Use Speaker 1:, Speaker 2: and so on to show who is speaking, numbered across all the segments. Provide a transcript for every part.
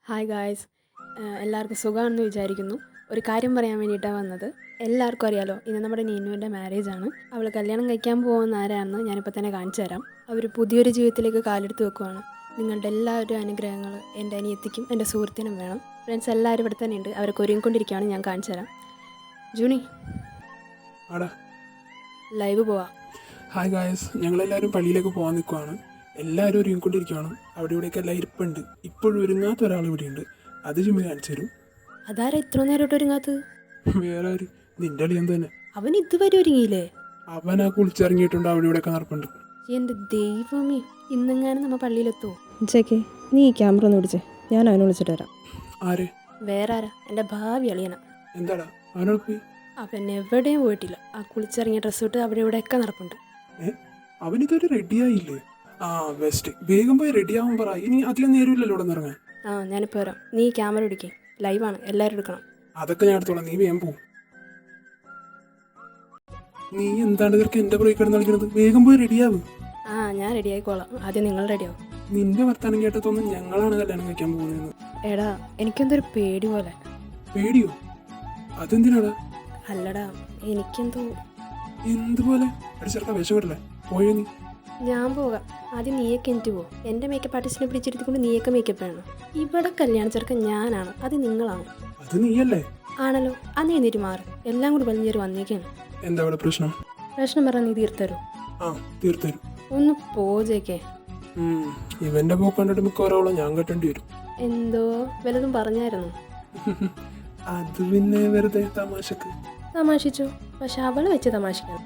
Speaker 1: Hi guys, എല്ലാവർക്കും സുഖമാണെന്ന് വിചാരിക്കുന്നു. ഒരു കാര്യം പറയാൻ വേണ്ടിയിട്ടാണ് വന്നത്. എല്ലാവർക്കും അറിയാലോ, ഇന്ന് നമ്മുടെ നീനുവിൻ്റെ മാരേജാണ്. അവൾ കല്യാണം കഴിക്കാൻ പോകുന്ന ആരാണെന്ന് ഞാനിപ്പോൾ തന്നെ കാണിച്ചു തരാം. അവർ പുതിയൊരു ജീവിതത്തിലേക്ക് കാലെടുത്ത് വെക്കുവാണ്. നിങ്ങളുടെ എല്ലാവരും അനുഗ്രഹങ്ങൾ എൻ്റെ അനിയത്തിക്കും എൻ്റെ സുഹൃത്തിനും വേണം. ഫ്രണ്ട്സ് എല്ലാവരും ഇവിടെ തന്നെ ഉണ്ട്. അവരൊക്കെ ഒരുങ്ങിക്കൊണ്ടിരിക്കുകയാണ്. ഞാൻ കാണിച്ചു തരാം. ജൂണി, ലൈവ് പോവാം.
Speaker 2: ഹായ് ഗായസ്, ഞങ്ങളെല്ലാവരും പള്ളിയിലേക്ക് പോകാൻ നിൽക്കുവാണ്. എല്ലാവരും ഒരുങ്ങിക്കൊണ്ടിരിക്കുകയാണ്. അവിടെ ഇവിടെയൊക്കെ എല്ലാം ഇരിപ്പുണ്ട്. ഇപ്പോഴും ഒരുങ്ങാത്ത ഒരാൾ ഇവിടെയുണ്ട്. അത് ജിമ്മി കാണിച്ചു തരും.
Speaker 1: അതാരാ ഇത്ര നേരമായിട്ട് ഒരുങ്ങാത്തത്?
Speaker 2: വേറെ ആര്? നിന്റെ അളിയൻ തന്നെ.
Speaker 1: അവൻ ഇതുവരെ ഒരുങ്ങിയില്ലേ?
Speaker 2: അവൻ ആ കുളിച്ചിറങ്ങിയിട്ടുണ്ട്. അവിടെ ഇവിടെയൊക്കെ നടപ്പുണ്ട്.
Speaker 1: എൻ്റെ ദൈവമേ, ഇന്നെങ്ങാനും നമ്മൾ പള്ളിയിലെത്തുമോ?
Speaker 3: ചേക്കേ, നീ ഈ ക്യാമറ ഒന്ന് പിടിച്ചേ, ഞാൻ അവനെ വിളിച്ചിട്ട് വരാം.
Speaker 2: ആരെ?
Speaker 1: വേറെ ആരാ? എൻ്റെ ഭാവി അളിയന.
Speaker 2: എന്താടാ അവനോട് പോയി?
Speaker 1: അവൻ എവിടെയും പോയിട്ടില്ല. ആ കുളിച്ചിറങ്ങിയ ഡ്രസ്സ് ഇട്ട് അവിടെ ഇവിടെയൊക്കെ നടപ്പുണ്ട്.
Speaker 2: അവനിതൊരു റെഡിയായില്ലേ? ആ ബെസ്റ്റ്. വേഗം പോയി റെഡിയാവാൻ പറ. ഇനി അധികം നേരമില്ലല്ലോ ഇവിടെ നിന്ന് ഇറങ്ങാൻ.
Speaker 1: ഞാനിപ്പോൾ വരാം. നീ ക്യാമറ പിടിക്കേ. ലൈവാണ്, എല്ലാവരും എടുക്കണം.
Speaker 2: അതൊക്കെ ഞാൻ എടുത്തോളാം. നീ വേഗം പോവും. നീ എന്താണ് ഇതൊക്കെ എൻ്റെ പുറകെ കിടന്ന് കളിക്കുന്നത്? വേഗം പോയി റെഡിയാവും.
Speaker 1: ഞാൻ റെഡി ആയിക്കോളാം. ആദ്യം നിങ്ങൾ റെഡിയാവും.
Speaker 2: നിന്റെ വർത്താനം കേട്ടതൊന്നും ഞങ്ങളാണ് കല്യാണം കഴിക്കാൻ പോകുന്നതെന്ന്.
Speaker 1: എടാ, എനിക്കെന്തൊരു പേടി പോലെ.
Speaker 2: പേടിയോ? അതെന്തിനാടാ?
Speaker 1: അല്ലടാ, എനിക്കെന്തോ.
Speaker 2: എന്തുപോലെ? അടിച്ചെറുക്ക വിഷം കിട്ടില്ലേ? പോയോ നീ?
Speaker 1: ഞാൻ പോകാം. ആദ്യം നീയൊക്കെ എനിക്ക് പോകും. എൻ്റെ മേക്കപ്പ് ആർട്ടിസ്റ്റിനെ പിടിച്ചിരുത്തിക്കൊണ്ട് നീയൊക്കെ മേക്കപ്പ് വേണം. ഇവിടെ കല്യാണ ചെറുക്കൻ ഞാനാണ്, അത് നിങ്ങളാണ്.
Speaker 2: അത് നീയല്ലേ?
Speaker 1: ആണല്ലോ. അന്ന് എഴുന്നേറ്റ് മാറി. എല്ലാം കൂടി വലിഞ്ഞേറി വന്നേക്കാണ്.
Speaker 2: എന്താ ഇവിടെ പ്രശ്നം?
Speaker 1: പ്രശ്നം പറഞ്ഞാൽ നീ തീർത്തരോ?
Speaker 2: തീർത്തരും.
Speaker 1: ഒന്ന് പോജേക്കേ.
Speaker 2: ഇവന്റെ പോക്ക് കണ്ടിട്ട് മിക്കവാറോളം ഞാൻ കെട്ടേണ്ടി വരും.
Speaker 1: എന്തോ വല്ലതും പറഞ്ഞായിരുന്നു?
Speaker 2: അത് പിന്നെ വെറുതെ തമാശക്ക്.
Speaker 1: തമാശിച്ചോ? പക്ഷെ അവളെ വെച്ച് തമാശിക്കണം.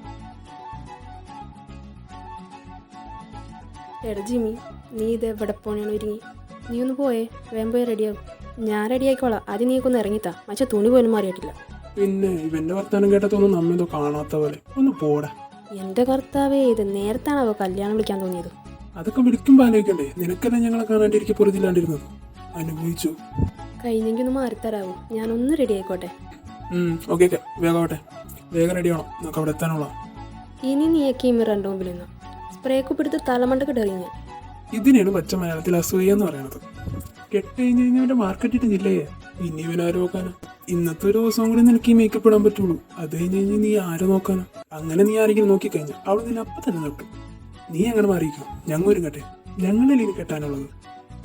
Speaker 1: എടാ ജിമ്മി, നീ ഇത് എവിടെ പോണെയാണ് ഒരുങ്ങി? നീ ഒന്ന് പോയേ. വേഗം പോയി റെഡിയാവും. ഞാൻ റെഡി ആയിക്കോളാം. ആദ്യം നീക്കൊന്ന് ഇറങ്ങിത്താ. മറ്റേ തുണി പോലും മാറിയിട്ടില്ല.
Speaker 2: പിന്നെ ഇവന്റെ വർത്താനം കേട്ടതൊന്നും നമ്മെന്തോ കാണാത്ത പോലെ. ഒന്ന് പോടാ.
Speaker 1: എൻ്റെ കർത്താവേ, ഇത് നേരത്താണോ കല്യാണം വിളിക്കാൻ തോന്നിയത്?
Speaker 2: അതൊക്കെ വിളിക്കുമ്പോൾ ആലോചിക്കണ്ടേ? നിനക്കല്ലേ ഞങ്ങളെ കാണാണ്ടിരിക്കെ പൊറുതില്ലാണ്ടിരുന്നത്? അനുഭവിച്ചു.
Speaker 1: കഴിഞ്ഞെങ്കിൽ ഒന്ന് മാറിത്തരാവോ? ഞാനൊന്ന് റെഡി ആയിക്കോട്ടെ.
Speaker 2: ഓക്കെ വേഗം ആവട്ടെ. വേഗം റെഡി ആവണം. നമുക്ക് അവിടെ എത്താനുള്ള.
Speaker 1: ഇനി നീയൊക്കെ ഈ മിററിൻ്റെ മുമ്പിൽ നിന്ന് സ്പ്രേക്ക് പിടുത്ത് തലമണ്ടൊക്കെ എറിഞ്ഞ്.
Speaker 2: ഇതിനാണ് പച്ച മലയാളത്തിൽ അസൂയ എന്ന് പറയണത്. കെട്ട് കഴിഞ്ഞ് കഴിഞ്ഞാൽ മാർക്കറ്റ് ഇട്ടില്ലേ? ഇനി ഇവനാര് നോക്കാനോ? ഇന്നത്തെ ഒരു ദിവസം കൂടി നിനക്ക് ഈ മേക്കപ്പ് ഇടാൻ പറ്റുള്ളൂ. അത് കഴിഞ്ഞ് കഴിഞ്ഞ് നീ ആരെ നോക്കാനോ? അങ്ങനെ നീ ആരെങ്കിലും നോക്കിക്കഴിഞ്ഞാൽ അവൾ നിന്നെ അപ്പം തന്നെ നോക്കും. നീ അങ്ങനെ മാറിയിരിക്കും. ഞങ്ങൾ ഒരുങ്ങട്ടെ. ഞങ്ങളല്ലേ ഇനി കെട്ടാനുള്ളത്.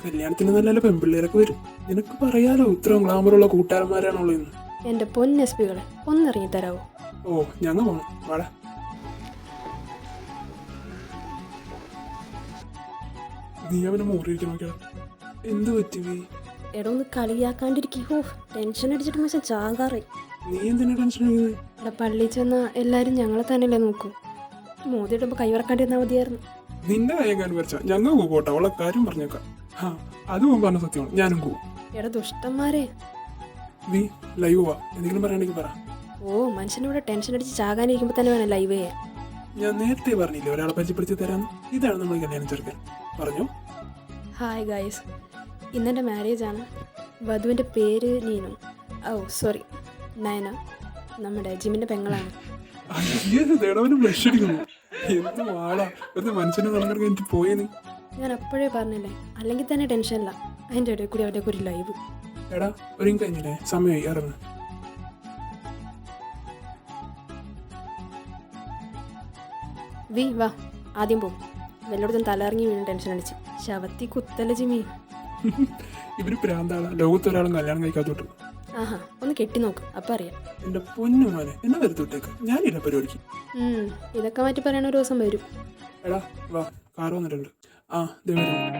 Speaker 2: കല്യാണത്തിന് നല്ല നല്ല പെൺപിള്ളേരൊക്കെ വരും. നിനക്ക് പറയാലോ ഇത്രയും ഗ്ലാമറുള്ള കൂട്ടുകാരന്മാരാണുള്ളത് എന്ന്.
Speaker 1: എൻ്റെ പൊന്നെസ്പികളെ, ഒന്നിറങ്ങി തരാവോ?
Speaker 2: ഞങ്ങൾ പോകണം. വാടാ. നീ അവനെ മോറിയിരിക്കാൻ നോക്കിയാ. എന്ത് പറ്റി?
Speaker 1: എടാ, ഒന്ന് കളിയാക്കാണ്ടിരിക്കോ. ടെൻഷൻ അടിച്ചിട്ട് മനുഷ്യൻ ചാകാറായി.
Speaker 2: നീ എന്തിനാ ടെൻഷൻ അടിക്കുന്നത്?
Speaker 1: എടാ, പള്ളിയിൽ ചെന്നാൽ എല്ലാവരും ഞങ്ങളെ തന്നെയല്ലേ നോക്കൂ. മോദിയിടുമ്പോൾ കൈവറക്കാണ്ടിരുന്നാൽ മതിയായിരുന്നു.
Speaker 2: നിന്റെ കാര്യം വരച്ച ഞങ്ങൾ പോകട്ടെ. അവളെ കാര്യം പറഞ്ഞേക്കാം. അത് പറഞ്ഞ സത്യമാണ്. ഞാനും പോകും.
Speaker 1: എടാ ദുഷ്ടന്മാരെ.
Speaker 2: നീ ലൈവ് പോവാ. എന്തെങ്കിലും പറയണെങ്കിൽ പറ.
Speaker 1: മനുഷ്യനിവിടെ ടെൻഷൻ അടിച്ച് ചാകാനിരിക്കുമ്പോൾ തന്നെ വേണം ലൈവ് ചെയ്യാൻ.
Speaker 2: ഞാൻ നേരത്തെ പറഞ്ഞില്ലേ ഒരാളെ പരിചയപ്പെടുത്തി തരാമെന്ന്. ഇതാണ് നമ്മൾ കല്യാണം ചെറുക്കൻ. പറഞ്ഞു.
Speaker 1: ഹായ് ഗായ്സ്, ഇന്നെൻ്റെ മാരേജാണ്. വധുവിൻ്റെ പേര് നീനു. സോറി, നയന. നമ്മുടെ ജിമ്മിൻ്റെ പെങ്ങളാണ്.
Speaker 2: എന്ത് വാടാ, ഒരു മനുഷ്യനെ നടന്നിട്ട് എനിക്ക് പോയേ നീ.
Speaker 1: ഞാൻ അപ്പോഴേ പറഞ്ഞില്ലേ, അല്ലെങ്കിൽ തന്നെ ടെൻഷനില്ല. അതിൻ്റെ ഇടയിൽ കൂടി അവരുടെ ഒരു ലൈവ്.
Speaker 2: എടാ, ഒരുങ്ങി കഴിഞ്ഞില്ലേ? സമയമായി, ഇറങ്ങ്.
Speaker 1: വാ, ആദ്യം പോകും. വല്ലയിടത്തും തലയിറങ്ങി വീണ്ടും ടെൻഷൻ അടിച്ച് ശവത്തി കുത്തല്ല ജിമ്മി.
Speaker 2: ഇവര് പ്രാന്താണ്. ലോകത്ത് ഒരാളും കല്യാണം കഴിക്കാത്തോട്ട്.
Speaker 1: ഒന്ന് കെട്ടി നോക്ക്, അപ്പം അറിയാം.
Speaker 2: എന്റെ പൊന്നു മോനെ, എന്നെ വരുത്തോട്ടേക്ക്. ഞാനില്ല പരിപാടിക്ക്.
Speaker 1: ഇതൊക്കെ മാറ്റി പറയണ ഒരു ദിവസം വരും.
Speaker 2: എടാ വാ, കാറ് വന്നിട്ടുണ്ട്. ദേ വരുന്നു.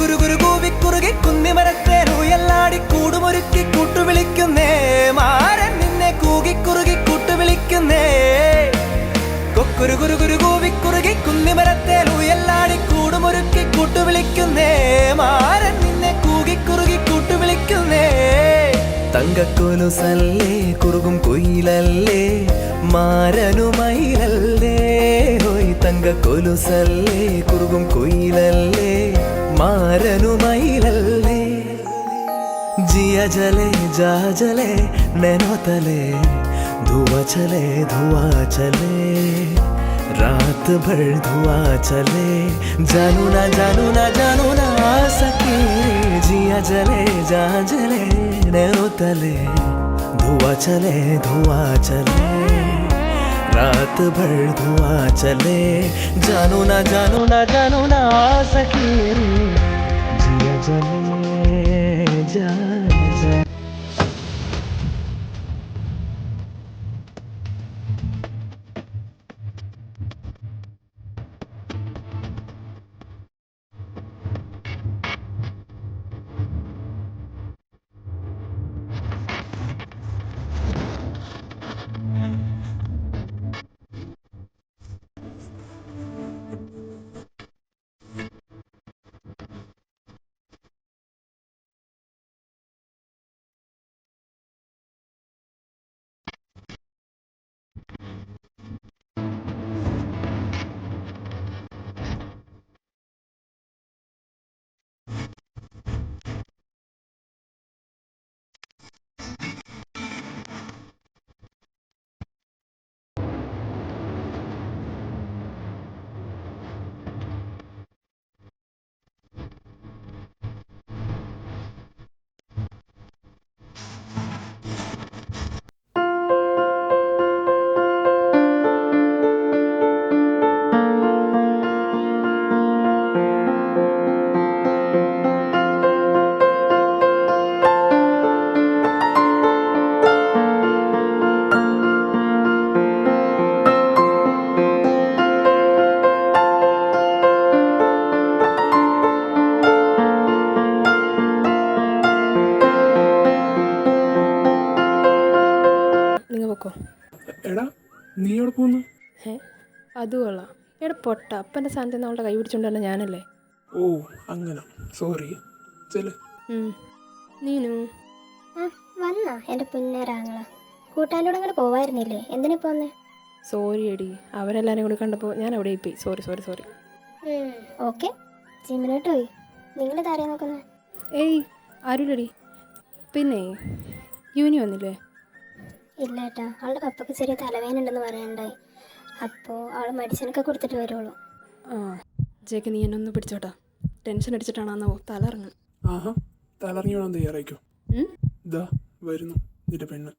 Speaker 4: കുരു കുരു കൂവി കുറുകി കുന്നിമരത്തേലൂയല്ലാടി കൂടുമൊരുക്കി കൂട്ടുവിളിക്കുന്നേ മാരൻ നിന്നെ കൂകി കുറുകി കൂട്ടുവിളിക്കുന്നേ കൊക്കുരു കുരു കുരു കൂവി കുറുകി കുന്നിമരത്തേലൂയല്ലാടി കൂടുമൊരുക്കി കൂട്ടുവിളിക്കുന്നേ മാരൻ നിന്നെ കൂകി കുറുകി കൂട്ടുവിളിക്കുന്നേ തങ്കക്കൊലുസല്ലേ കുറുകും കുയിലല്ലേ മാരനുമയിലല്ലേ ഹോയ് തങ്കക്കൊലുസല്ലേ കുറുകും കുയിലല്ലേ മാരനുമയിലല്ലേ ജിയ ജലേ ജാ ജലേ നैनो तले धुआं चले रात भर धुआं चले जानू ना आ सके जिया जले जा जले नैनो तले धुआं चले रात भर धुआं चले जानू ना आ सके जिया जले जा जले
Speaker 1: നിങ്ങൾ വെക്കോ.
Speaker 2: എടാ നീ എവിടെ പോകുന്നു?
Speaker 1: അത് കൊള്ളാം. എടാ പൊട്ട, അപ്പൻ്റെ സ്ഥാനത്ത് നിന്ന് അവളുടെ കൈ പിടിച്ചോണ്ടല്ല ഞാനല്ലേ.
Speaker 2: ഓ അങ്ങനെ, സോറി. ചെല്.
Speaker 1: നീനു
Speaker 5: വന്നാ എൻ്റെ പുന്നേരാങ്ങള കൂട്ടാൻ്റെ കൂടെ അങ്ങോട്ട് പോവായിരുന്നില്ലേ? എന്തിനാ പോന്നേ?
Speaker 1: സോറി എടി, അവരെല്ലാവരും കൂടി കണ്ടപ്പോൾ ഞാൻ അവിടെ പോയി. സോറി.
Speaker 5: ഓക്കെ. ജിമ്മിനോട്ട് പോയി. നിങ്ങളിത് ആരെയാ നോക്കുന്നത്?
Speaker 1: ഏയ് ആരുമില്ലടി. പിന്നെ യൂനി വന്നില്ലേ?
Speaker 5: ഇല്ല ഏട്ടാ, അവളുടെ പപ്പയ്ക്ക് ചെറിയ തലവേദന ഉണ്ടെന്ന് പറയണ്ടായി. അപ്പോൾ അവൾ മെഡിസിനൊക്കെ കൊടുത്തിട്ട് വരുള്ളൂ.
Speaker 1: ജേക്ക് നീ എന്നെ ഒന്ന് പിടിച്ചോട്ടാ. ടെൻഷൻ അടിച്ചിട്ടാണെന്നോ തല ഇറങ്ങും.
Speaker 2: ആഹാ, തലറിഞ്ഞു വേണം തയ്യാറായിക്കോ. ഇതാ വരുന്നു നിന്റെ പെണ്ണ്.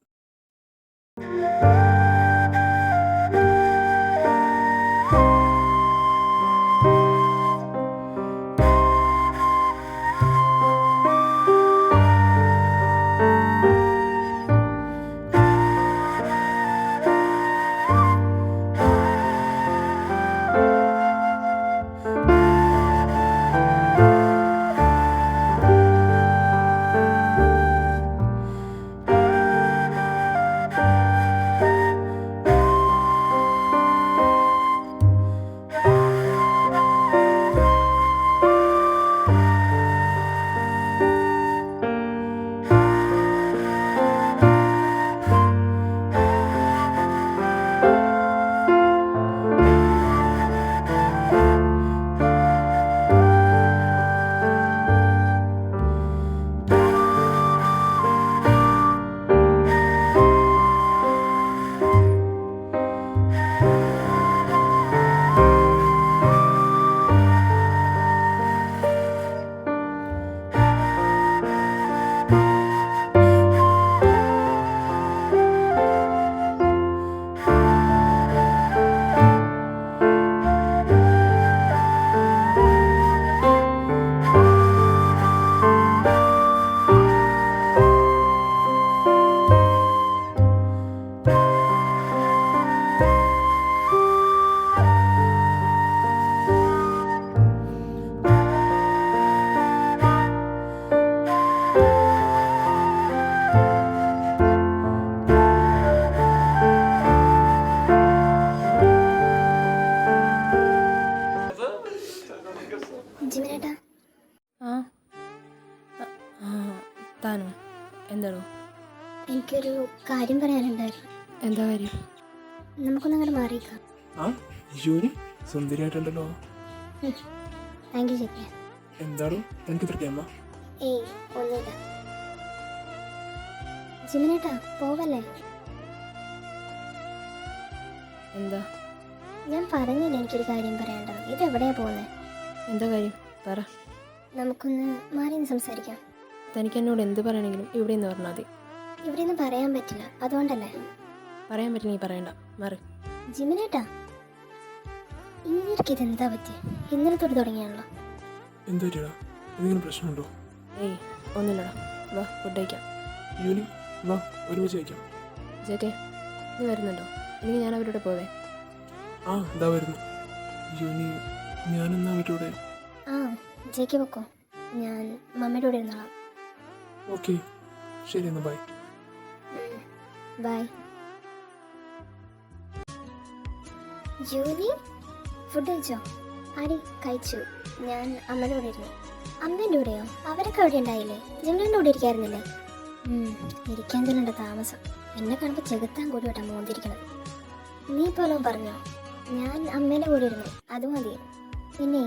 Speaker 1: താനോ? എന്താണോ?
Speaker 5: എനിക്കൊരു കാര്യം പറയാനുണ്ടായിരുന്നു.
Speaker 1: എന്താ കാര്യം?
Speaker 5: നമുക്കൊന്നും അങ്ങോട്ട് മാറിയേക്കാം.
Speaker 2: ആ യൂനി സുന്ദരിയായിട്ടുണ്ടല്ലോ.
Speaker 5: താങ്ക് യു ചേച്ചി.
Speaker 2: എന്താണോ തനിക്ക് ഇത്ര കേമ?
Speaker 5: ഏയ് ഒന്നുമില്ല. ജിമിനേട്ടാ പോവല്ലേ?
Speaker 1: എന്താ?
Speaker 5: ഞാൻ പറഞ്ഞില്ല എനിക്കൊരു കാര്യം പറയാനുള്ളത്. ഇതെവിടെയാ പോകുന്നത്?
Speaker 1: എന്താ കാര്യം? പറ.
Speaker 5: നമുക്കൊന്ന് മാറി നിന്ന് സംസാരിക്കാം.
Speaker 1: തനിക്ക് എന്നോട് എന്ത് പറയണമെങ്കിലും ഇവിടെ നിന്ന് പറഞ്ഞാൽ മതി.
Speaker 5: ഇവിടെ ഒന്നും പറയാൻ പറ്റില്ല, അതുകൊണ്ടല്ലേ.
Speaker 1: പറയാൻ പറ്റില്ലെങ്കിൽ പറയണ്ട, മാറി.
Speaker 5: ജിമിനേട്ടാ ഇങ്ങനെയൊക്കെ ഇതെന്താ പറ്റി? ഇന്നലെ തൊട്ട് തുടങ്ങിയാണല്ലോ.
Speaker 2: എന്താ പറ്റിയടാ? എന്തെങ്കിലും പ്രശ്നമുണ്ടോ?
Speaker 1: ഏയ് ഒന്നുമില്ലടാ, വാ ഫുഡ് കഴിക്കാം.
Speaker 2: യൂനി വാ ഒരുമിച്ച് കഴിക്കാം.
Speaker 1: ജേക്കെ നീ വരുന്നുണ്ടോ? എനിക്ക് ഞാൻ അവരോട് പോവേ.
Speaker 2: ആ ഇതാ വരുന്നു. യൂനി ഞാനെന്നാ അവരുടെ.
Speaker 5: ആ ജേക്ക് വെക്കോ, ഞാൻ മമ്മിയുടെ കൂടെ ഇരുന്നോളാം.
Speaker 2: ഓക്കെ ശരി എന്നാ ബൈ.
Speaker 5: ബൈ. ജൂലി ഫുഡ് കഴിച്ചോ? ആടി കഴിച്ചു. ഞാൻ അമ്മയുടെ കൂടെ ഇരുന്നു. അമ്മേൻ്റെ കൂടെയോ? അവരൊക്കെ അവിടെ ഉണ്ടായില്ലേ? ജിമ്മിൻ്റെ കൂടെ ഇരിക്കായിരുന്നില്ലേ? ഇരിക്കാൻ തന്നെ താമസം. എന്നെ കാണുമ്പോൾ ചെകുത്താൻ കൂടി വിട്ടാ മോന്തിരിക്കണത്. നീ പോലും പറഞ്ഞോ? ഞാൻ അമ്മേൻ്റെ കൂടെ ഇരുന്നു, അത് മതി. പിന്നെ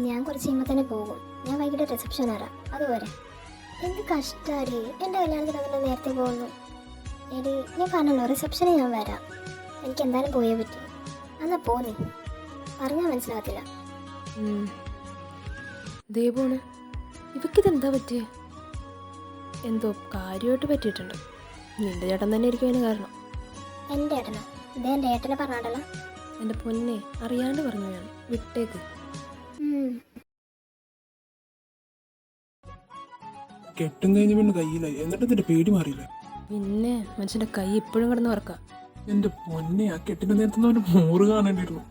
Speaker 5: ഞാൻ കുറച്ച് കഴിയുമ്പോൾ തന്നെ പോകും. ഞാൻ വൈകിട്ട് റിസപ്ഷൻ വരാം, അതുപോലെ. എന്ത് കഷ്ടാടി, എൻ്റെ കല്യാണത്തിന് അതിന് നേരത്തെ പോകുന്നു. എടി ഞാൻ പറഞ്ഞല്ലോ റിസപ്ഷന് ഞാൻ വരാം. എനിക്ക് എന്തായാലും പോയേ പറ്റൂ. എന്നാ പോന്നേ, പറഞ്ഞാൽ മനസ്സിലാകത്തില്ല.
Speaker 1: ദേവോണ് ഇവക്കിതെന്താ പറ്റിയേ? എന്തോ കാര്യമായിട്ട് പറ്റിയിട്ടുണ്ട്. നിന്റെ ചേട്ടൻ തന്നെ ആയിരിക്കും അതിന് കാരണം.
Speaker 5: എൻ്റെ ഏട്ടനോ? ഇതേ എൻ്റെ ഏട്ടനെ പറഞ്ഞാണ്ടല്ലോ.
Speaker 1: എൻ്റെ പൊന്നെ അറിയാണ്ട് പറഞ്ഞു, ഞാൻ വിട്ടേക്ക്.
Speaker 2: കെട്ടും കഴിഞ്ഞ് പിന്നെ കയ്യിലായി, എന്നിട്ട് നിന്റെ പേടി മാറിയില്ല.
Speaker 1: പിന്നെ മനുഷ്യൻ്റെ കൈ ഇപ്പോഴും കിടന്ന് വറക്കാം.
Speaker 2: എന്റെ പൊന്നെ ആ കെട്ടിന്റെ നേരത്തെ അവന്റെ മോറ് കാണേണ്ടിയിരുന്നു.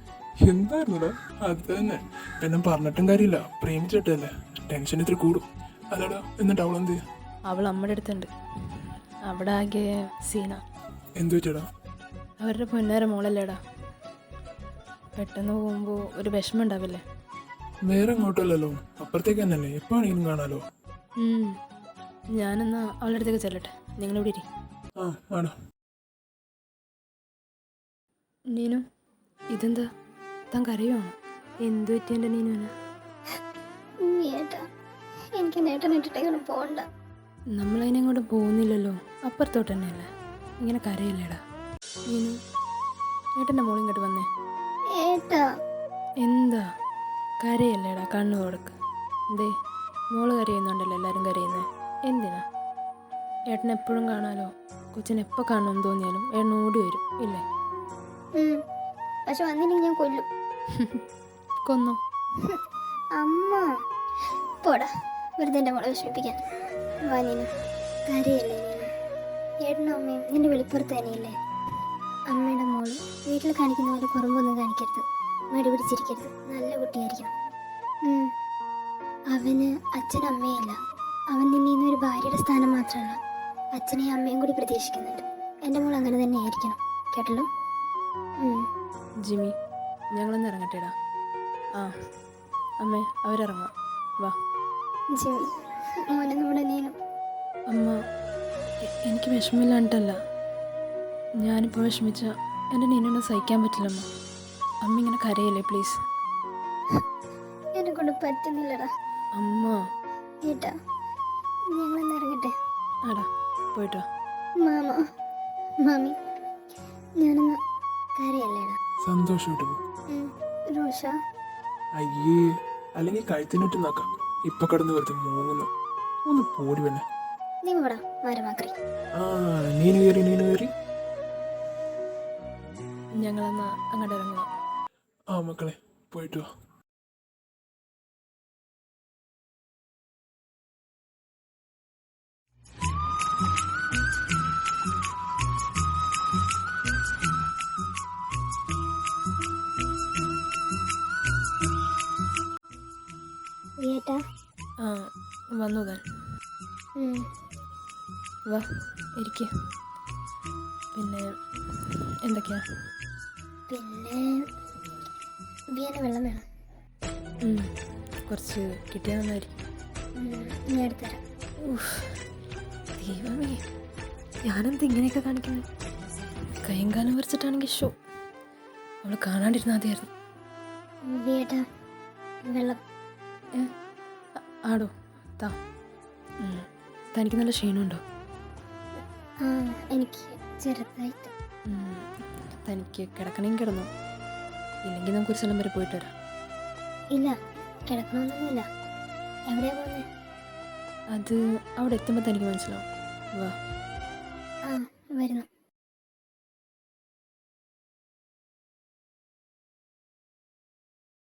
Speaker 2: എന്തായിരുന്നടാ അത് തന്നെ. പിന്നെ പറഞ്ഞിട്ടും കാര്യമില്ല, പ്രേമിച്ചിട്ടല്ലേ, ടെൻഷൻ ഇത്തിരി കൂടും. അല്ലടാ എന്നിട്ട് അവളെന്ത്?
Speaker 1: അവൾ അമ്മയുടെ അടുത്തുണ്ട്. അവിടെ ആകെ സീന.
Speaker 2: എന്തു വെച്ചടാ?
Speaker 1: അവരുടെ പൊന്നാര മോളല്ലേടാ. പെട്ടെന്ന് പോകുമ്പോൾ ഒരു വിഷമം ഉണ്ടാവില്ലേ?
Speaker 2: വേറെ അങ്ങോട്ടല്ലല്ലോ, അപ്പുറത്തേക്ക് തന്നെയല്ലേ, എപ്പോ ആണെങ്കിലും കാണാലോ.
Speaker 1: ഞാനെന്നാ അവളുടെ അടുത്തേക്ക് ചെല്ലട്ടെ, നിങ്ങളിവിടെ ഇരി.
Speaker 2: ആ ആണോ?
Speaker 1: നീനു ഇതെന്താ? താൻ കരയുവാണോ? എന്തു പറ്റി എൻ്റെ നീനുവിന്?
Speaker 5: ഏട്ടാ എനിക്ക് നേട്ടം ഇട്ടിട്ടേക്കാണ് പോകണ്ട.
Speaker 1: നമ്മളതിനെങ്ങോട്ട് പോകുന്നില്ലല്ലോ, അപ്പുറത്തോട്ട് തന്നെയല്ലേ. ഇങ്ങനെ കരയില്ലേടാ. നീനു ഏട്ടൻ്റെ മോൾ ഇങ്ങോട്ട് വന്നേ.
Speaker 5: ഏട്ടാ
Speaker 1: എന്താ കരയല്ലേടാ, കണ്ണു കൊടുക്ക്. എന്തേ മോള് കരയുന്നുണ്ടല്ലോ, എല്ലാവരും കരയുന്നേ എന്തിനാ? ഏട്ടൻ എപ്പോഴും കാണാലോ. കൊച്ചിനെ എപ്പോൾ കാണണമെന്ന് തോന്നിയാലും ഏട്ടൻ ഓടി വരും ഇല്ലേ?
Speaker 5: പക്ഷെ വന്നില്ലെങ്കിൽ ഞാൻ കൊല്ലും.
Speaker 1: കൊന്നോ?
Speaker 5: അമ്മ പോടാ, വെറുതെ എൻ്റെ മോളെ വിഷമിപ്പിക്കാൻ. വാ നീനു, കരയല്ലേ നീനു. ഏട്ടനും അമ്മയും നിന്റെ വെളിപ്പുറത്ത് തന്നെയില്ലേ? അമ്മയുടെ മോള് വീട്ടിൽ കാണിക്കുന്ന പോലെ കുറമ്പൊന്നും കാണിക്കരുത്, മടി പിടിച്ചിരിക്കരുത്, നല്ല കുട്ടിയായിരിക്കണം. അവന് അച്ഛനും അമ്മയില്ല. അവൻ നിന്നീന്ന് ഒരു ഭാര്യയുടെ സ്ഥാനം മാത്രമല്ല, അച്ഛനെയും അമ്മയും കൂടി പ്രതീക്ഷിക്കുന്നുണ്ട്. എൻ്റെ മോൾ അങ്ങനെ തന്നെ ആയിരിക്കണം, കേട്ടല്ലോ?
Speaker 1: ജിമ്മി ഞങ്ങളൊന്ന് ഇറങ്ങട്ടേടാ. ആ അമ്മേ അവരിറങ്ങാം, വാ.
Speaker 5: ജിമ്മി മോനെ നമ്മുടെ നീനും.
Speaker 1: അമ്മ എനിക്ക് വിഷമില്ലാണ്ടല്ല, ഞാനിപ്പോൾ വിഷമിച്ച എൻ്റെ നീനൊന്നും സഹിക്കാൻ പറ്റില്ലമ്മ. അമ്മ ഇങ്ങനെ കരയല്ലേ പ്ലീസ്.
Speaker 5: എന്നെ കൊണ്ട് പറ്റുന്നില്ലടാ
Speaker 1: അമ്മ.
Speaker 5: ഏട്ടാ ഞങ്ങളൊന്ന് ഇറങ്ങട്ടെ.
Speaker 1: ആടാ പോയിട്ട് വാ.
Speaker 5: മാമ മാമി ഞാനൊന്ന് കരയല്ലേടാ.
Speaker 2: സന്തോഷമായിട്ട് പോ.
Speaker 5: റോഷ
Speaker 2: അയ്യേ, അല്ലെങ്കിൽ കഴുത്തിനിട്ട് നോക്കാം. ഇപ്പൊ കടന്ന് വെറുതെ മൂങ്ങുന്നു. ഒന്ന് പോടി വേണേ.
Speaker 5: നീ പോടാ മരമാക്രി.
Speaker 2: ആ നീന് കയറി.
Speaker 1: ഞങ്ങളെന്നാ അങ്ങോട്ട് ഇറങ്ങുക.
Speaker 2: ആ മക്കളെ പോയിട്ട് വാ.
Speaker 5: ഏട്ടാ
Speaker 1: ആ വന്നു താൻ. വാ ഇരിക്കുക. പിന്നെ എന്തൊക്കെയാ?
Speaker 5: പിന്നെ വിയന വെള്ളം വേണം.
Speaker 1: കുറച്ച് കിട്ടിയാൽ നന്നായിരിക്കും.
Speaker 5: ഞാൻ എടുത്തുതരാം.
Speaker 1: ദൈവമേ, ഞാനെന്ത് ഇങ്ങനെയൊക്കെ കാണിക്കുന്നത്? കൈയും കാലം വരച്ചിട്ടാണെങ്കിൽ ഷോ അവൾ കാണാണ്ടിരുന്ന ആദ്യമായിരുന്നു.
Speaker 5: വേട്ടാ വെള്ളം.
Speaker 1: ആടോ താ. തനിക്ക് നല്ല ക്ഷീണമുണ്ടോ?
Speaker 5: ആ എനിക്ക് ചെറുതായിട്ട്.
Speaker 1: തനിക്ക് കിടക്കണമെങ്കിൽ കിടന്നോ, ഇല്ലെങ്കിൽ നമുക്കൊരു സ്ഥലം വരെ പോയിട്ട് വരാം.
Speaker 5: ഇല്ല, കിടക്കണമെന്നൊന്നുമില്ല. എവിടെയാ പോകുന്നത്?
Speaker 1: അത് അവിടെ എത്തുമ്പോൾ തനിക്ക് മനസ്സിലാവും. വാ.
Speaker 5: ആ വരുന്നു.